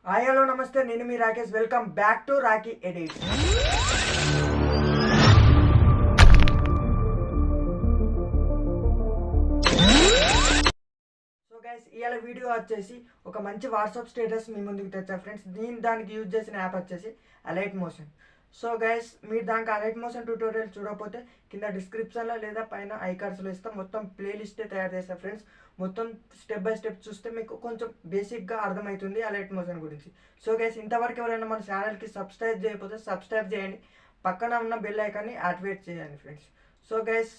Hi hello నమస్తే, నేను మీ Rakesh. Welcome back to Rocky edits. So guys, ఇవాళ వీడియో వచ్చేసి ఒక మంచి వాట్సాప్ స్టేటస్ మీ ముందుకు తెచ్చా ఫ్రెండ్స్. దానికి యూజ్ చేసిన యాప్ వచ్చేసి అలైట్ మోషన్. సో గైస్, మీరు దానికి అలైట్ మోషన్ ట్యూటోరియల్ చూడకపోతే కింద డిస్క్రిప్షన్లో లేదా పైన ఐకార్డ్స్లో ఇస్తాం. మొత్తం ప్లేలిస్టే తయారు చేస్తాను ఫ్రెండ్స్. మొత్తం స్టెప్ బై స్టెప్ చూస్తే మీకు కొంచెం బేసిక్గా అర్థమవుతుంది అలైట్ మోషన్ గురించి. సో గైస్, ఇంతవరకు ఎవరైనా మన ఛానల్కి సబ్స్క్రైబ్ చేయకపోతే సబ్స్క్రైబ్ చేయండి, పక్కన ఉన్న బెల్ ఐకాన్ని యాక్టివేట్ చేయండి ఫ్రెండ్స్. సో గైస్,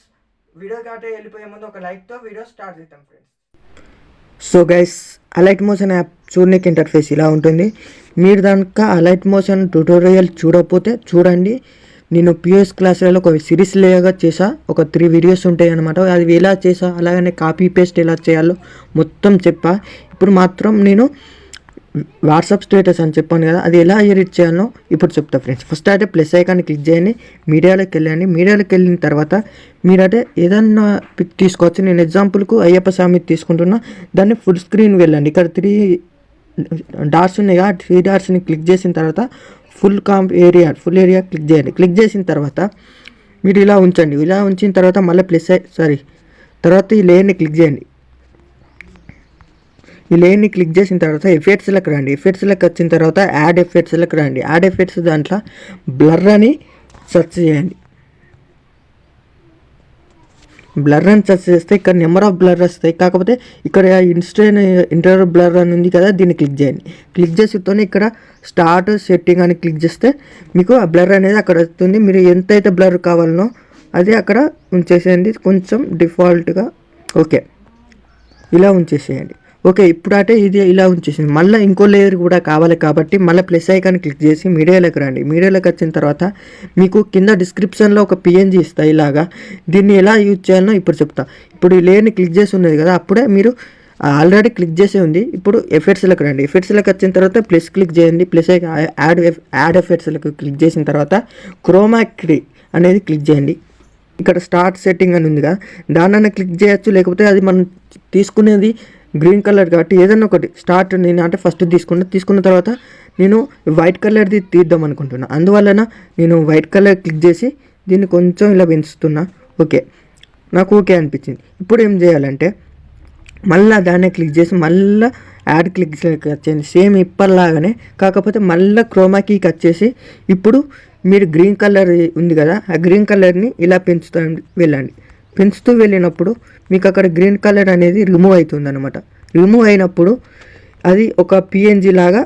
వీడియో కాటే వెళ్ళిపోయే ముందు ఒక లైక్తో వీడియో స్టార్ట్ చేద్దాం friends. So guys, alight motion app చూడడానికి ఇంటర్ఫేస్ ఇలా ఉంటుంది. మీరు దానిక అలైట్ మోషన్ ట్యూటోరియల్ చూడకపోతే చూడండి. నేను పిఎస్ క్లాసులలో ఒక సిరీస్ లేగా చేసా, ఒక 3 వీడియోస్ ఉంటాయి అనమాట. అది ఎలా చేసా, అలాగనే కాపీ పేస్ట్ ఎలా చేయాలో మొత్తం చెప్పా. ఇప్పుడు మాత్రం నేను వాట్సాప్ స్టేటస్ అని చెప్పాను కదా, అది ఎలా ఎడిట్ చేయాలో ఇప్పుడు చెప్తా ఫ్రెండ్స్. ఫస్ట్ అయితే ప్లస్ ఐకాన్ని క్లిక్ చేయండి, మీడియాలోకి వెళ్ళండి. మీడియాలోకి వెళ్ళిన తర్వాత మీరైతే ఏదన్నా పిక్ తీసుకోవచ్చు. నేను ఎగ్జాంపుల్కు అయ్యప్ప స్వామి తీసుకుంటున్నా. దాన్ని ఫుల్ స్క్రీన్ వెళ్ళండి. ఇక్కడ 3 డాట్స్ ఉన్నాయి కదా, 3 డాట్స్ని క్లిక్ చేసిన తర్వాత ఫుల్ ఏరియా క్లిక్ చేయండి. క్లిక్ చేసిన తర్వాత మీరు ఇలా ఉంచండి. ఇలా ఉంచిన తర్వాత మళ్ళీ తర్వాత ఈ లేయర్ని క్లిక్ చేయండి. ఈ లేయర్ని క్లిక్ చేసిన తర్వాత ఎఫెక్ట్స్లకు రండి. ఎఫెక్ట్స్లకు వచ్చిన తర్వాత యాడ్ ఎఫెక్ట్స్లకు రండి. యాడ్ ఎఫెక్ట్స్ దాంట్లో బ్లర్ అని సెర్చ్ చేయండి. బ్లర్ అని సెర్చ్ చేస్తే ఇక్కడ నెంబర్ ఆఫ్ బ్లర్ వస్తాయి. కాకపోతే ఇక్కడ ఇంటర్ బ్లర్ అని ఉంది కదా, దీన్ని క్లిక్ చేయండి. క్లిక్ చేసితోనే ఇక్కడ స్టార్ట్ సెట్టింగ్ అని క్లిక్ చేస్తే మీకు ఆ బ్లర్ అనేది అక్కడ వస్తుంది. మీరు ఎంతైతే బ్లర్ కావాలనో అది అక్కడ ఉంచేసేయండి, కొంచెం డిఫాల్ట్గా. ఓకే, ఇలా ఉంచేసేయండి. ఓకే, ఇప్పుడైతే ఇది ఇలా ఉంచేసింది. మళ్ళీ ఇంకో లేయర్ కూడా కావాలి కాబట్టి మళ్ళీ ప్లస్ ఐకాన్ క్లిక్ చేసి మీడియాలోకి రండి. మీడియాలోకి వచ్చిన తర్వాత మీకు కింద డిస్క్రిప్షన్లో ఒక పిఎన్జీ ఇస్తా. ఇలాగా దీన్ని ఎలా యూజ్ చేయాలో ఇప్పుడు చెప్తా. ఇప్పుడు ఈ లేయర్ని క్లిక్ చేసి ఉన్నది కదా, అప్పుడే మీరు ఆల్రెడీ క్లిక్ చేసే ఉంది. ఇప్పుడు ఎఫెక్ట్స్లకు రండి. ఎఫెక్ట్స్లకు వచ్చిన తర్వాత ప్లస్ క్లిక్ చేయండి. ప్లస్ యాడ్ ఎఫెక్ట్స్లకు క్లిక్ చేసిన తర్వాత క్రోమాకీ అనేది క్లిక్ చేయండి. ఇక్కడ స్టార్ట్ సెట్టింగ్ అని ఉంది కదా, దాన్నైనా క్లిక్ చేయొచ్చు. లేకపోతే అది మనం తీసుకునేది గ్రీన్ కలర్ కాబట్టి ఏదన్నా ఒకటి స్టార్ట్ నేను అంటే ఫస్ట్ తీసుకున్న తర్వాత నేను వైట్ కలర్ది తీద్దాం అనుకుంటున్నా. అందువలన నేను వైట్ కలర్ క్లిక్ చేసి దీన్ని కొంచెం ఇలా పెంచుతున్నా. ఓకే, నాకు ఓకే అనిపించింది. ఇప్పుడు ఏం చేయాలంటే మళ్ళీ దాన్నే క్లిక్ చేసి మళ్ళీ యాడ్ క్లిక్ వచ్చేయండి. సేమ్ ఇప్పటిలాగానే, కాకపోతే మళ్ళీ క్రోమాకీకి వచ్చేసి ఇప్పుడు మీరు గ్రీన్ కలర్ ఉంది కదా, ఆ గ్రీన్ కలర్ని ఇలా పెంచుతూ వెళ్ళండి. పెంచుతూ వెళ్ళినప్పుడు మీకు అక్కడ గ్రీన్ కలర్ అనేది రిమూవ్ అవుతుంది అనమాట. రిమూవ్ అయినప్పుడు అది ఒక పిఎన్జీ లాగా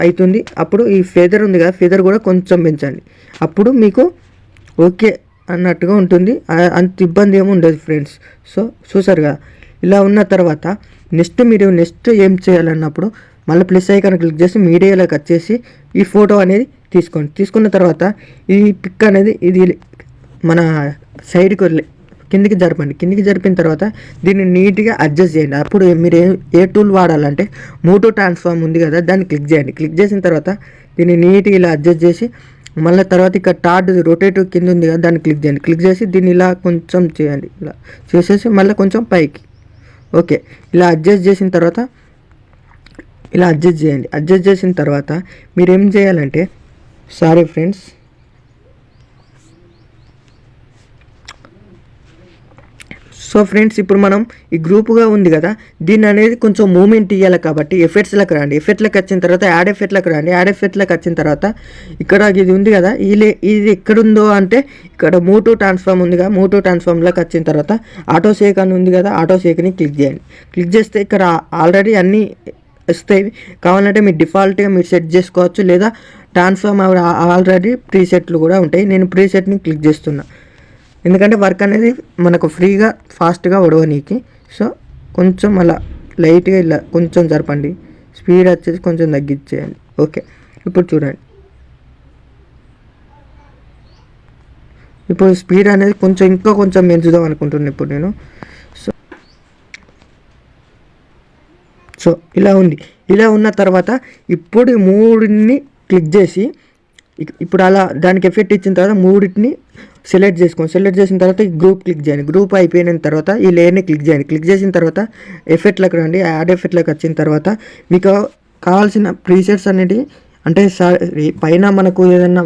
అవుతుంది. అప్పుడు ఈ ఫెదర్ ఉంది కదా, ఫెదర్ కూడా కొంచెం పెంచండి. అప్పుడు మీకు ఓకే అన్నట్టుగా ఉంటుంది. అంత ఇబ్బంది ఏమి ఉండదు ఫ్రెండ్స్. సో చూసారు కదా, ఇలా ఉన్న తర్వాత నెక్స్ట్ ఏం చేయాలన్నప్పుడు మళ్ళీ ప్లస్ ఐకాన్ క్లిక్ చేసి మీడియాలోకి వచ్చేసి ఈ ఫోటో అనేది తీసుకోండి. తీసుకున్న తర్వాత ఈ పిక్ అనేది ఇది మన సైడ్కి కిందికి జరపండి. కిందికి జరిపిన తర్వాత దీన్ని నీట్గా అడ్జస్ట్ చేయండి. అప్పుడు మీరు ఏ టూల్ వాడాలంటే మోటో ట్రాన్స్ఫార్మ్ ఉంది కదా, దాన్ని క్లిక్ చేయండి. క్లిక్ చేసిన తర్వాత దీన్ని నీట్గా ఇలా అడ్జస్ట్ చేసి మళ్ళీ తర్వాత ఇక్కడ టార్డ్ రొటేటివ్ కింద ఉంది కదా, దాన్ని క్లిక్ చేయండి. క్లిక్ చేసి దీన్ని ఇలా కొంచెం చేయండి. ఇలా చేసేసి మళ్ళీ కొంచెం పైకి. ఓకే, ఇలా అడ్జస్ట్ చేసిన తర్వాత ఇలా అడ్జస్ట్ చేయండి. అడ్జస్ట్ చేసిన తర్వాత మీరు ఏం చేయాలంటే ఫ్రెండ్స్, సో ఫ్రెండ్స్, ఇప్పుడు మనం ఈ గ్రూప్గా ఉంది కదా, దీన్ని అనేది కొంచెం మూమెంట్ ఇవ్వాలి కాబట్టి ఎఫెక్ట్స్లకు రండి. ఎఫెక్ట్లకు వచ్చిన తర్వాత యాడ్ ఎఫెక్ట్లకు రండి. యాడ్ ఎఫెక్ట్లకు వచ్చిన తర్వాత ఇక్కడ ఇది ఉంది కదా, ఇది ఎక్కడుందో అంటే ఇక్కడ మోటో ట్రాన్స్ఫార్మ్ ఉంది కదా, మోటో ట్రాన్స్ఫార్మ్లోకి వచ్చిన తర్వాత ఆటో షేక్ అని ఉంది కదా, ఆటో షేక్ని క్లిక్ చేయండి. క్లిక్ చేస్తే ఇక్కడ ఆల్రెడీ అన్నీ వస్తాయి. కావాలంటే మీరు డిఫాల్ట్గా మీరు సెట్ చేసుకోవచ్చు, లేదా ట్రాన్స్ఫార్మ్ ఆల్రెడీ ప్రీసెట్లు కూడా ఉంటాయి. నేను ప్రీసెట్ని క్లిక్ చేస్తున్నా, ఎందుకంటే వర్క్ అనేది మనకు ఫ్రీగా ఫాస్ట్గా ఒడవనీకి. సో కొంచెం అలా లైట్గా ఇలా కొంచెం జరపండి. స్పీడ్ వచ్చేసి కొంచెం తగ్గించేయండి. ఓకే, ఇప్పుడు చూడండి, ఇప్పుడు స్పీడ్ అనేది ఇంకా కొంచెం పెంచుదాం అనుకుంటున్నాను ఇప్పుడు నేను. సో ఇలా ఉంది. ఇలా ఉన్న తర్వాత ఇప్పుడు 3ని క్లిక్ చేసి ఇప్పుడు అలా దానికి ఎఫెక్ట్ ఇచ్చిన తర్వాత 3ని సెలెక్ట్ చేసుకోండి. సెలెక్ట్ చేసిన తర్వాత ఈ గ్రూప్ క్లిక్ చేయండి. గ్రూప్ అయిపోయిన తర్వాత ఈ లేయర్ని క్లిక్ చేయండి. క్లిక్ చేసిన తర్వాత ఎఫెక్ట్లకు రండి. యాడ్ ఎఫెక్ట్లకు వచ్చిన తర్వాత మీకు కావాల్సిన ప్రీసెట్స్ అనేటివి అంటే పైన మనకు ఏదన్నా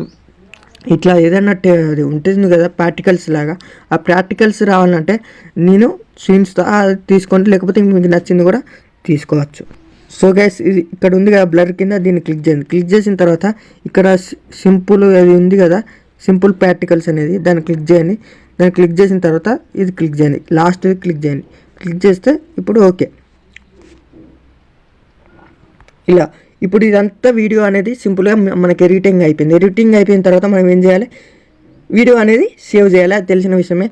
ఇట్లా ఏదైనా అది ఉంటుంది కదా ప్రాక్టికల్స్ లాగా, ఆ ప్రాక్టికల్స్ రావాలంటే నేను సీన్స్తో తీసుకోండి, లేకపోతే మీకు నచ్చింది కూడా తీసుకోవచ్చు. సో గైస్ ఇది ఇక్కడ ఉంది కదా బ్లర్ కింద, దీన్ని క్లిక్ చేయండి. క్లిక్ చేసిన తర్వాత ఇక్కడ సింపుల్ అది ఉంది కదా సింపుల్ ప్రాక్టికల్స్ అనేది, దాన్ని క్లిక్ చేయండి. దాన్ని క్లిక్ చేసిన తర్వాత ఇది క్లిక్ చేయండి, లాస్ట్ క్లిక్ చేయండి. క్లిక్ చేస్తే ఇప్పుడు ఓకే. ఇలా ఇప్పుడు ఇదంతా వీడియో అనేది సింపుల్గా మనకి ఎడిటింగ్ అయిపోయింది. ఎడిటింగ్ అయిపోయిన తర్వాత మనం ఏం చేయాలి, వీడియో అనేది సేవ్ చేయాలి, అది తెలిసిన విషయమే.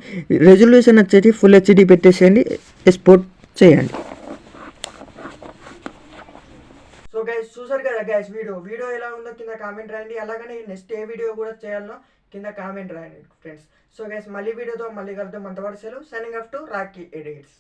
రెజల్యూషన్ వచ్చేసి ఫుల్ హెచ్డి పెట్టేసేయండి, ఎక్స్పోర్ట్ చేయండి. సో గైస్ చూసారు కదా గైస్, వీడియో ఎలా ఉందో కింద కామెంట్ రాయండి. అలాగనే నెక్స్ట్ ఏ వీడియో కూడా చేయాలనో కింద కామెంట్ రాయండి ఫ్రెండ్స్. సో గైస్ మళ్ళీ వీడియోతో మళ్ళీ కలుద్దాం. అంతవరకు సెలవు. Signing off to Rocky edits.